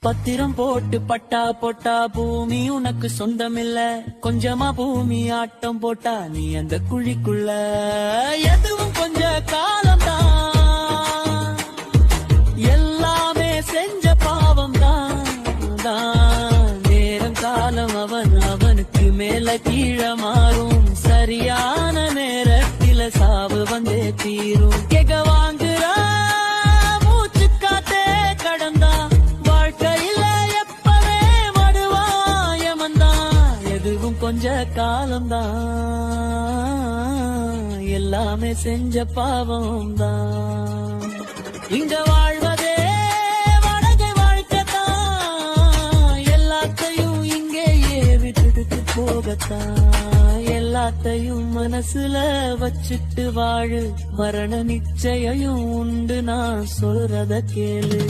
பத்திரம் போட்டு பட்டா போட்டா பூமி உனக்கு சொந்தமில்ல. கொஞ்சமா பூமி ஆட்டம் போட்டா நீ அந்த குழிக்குள்ள. எதுவும் கொஞ்ச காலம்தான், எல்லாமே செஞ்ச பாவம் தான். நேரம் காலம் அவனுக்கு மேல கீழ மாறும். சரியான நேரத்தில சாவு வந்தே தீரும். கெக வாங்குற மூச்சு காத்தே கடந்தா வாழ்க்கையில எப்பவே மடுவாயமந்தான். எதுவும் கொஞ்ச காலம்தான், எல்லாமே செஞ்ச பாவம் தான். இங்க வாழ்வதே வடகை வாழ்க்கைத்தான். எல்லாத்தையும் இங்கேயே விட்டுட்டு போகத்தான். எல்லாத்தையும் மனசுல வச்சுட்டு வாழு. மரண நிச்சயம் உண்டு, நான் சொல்றத கேளு.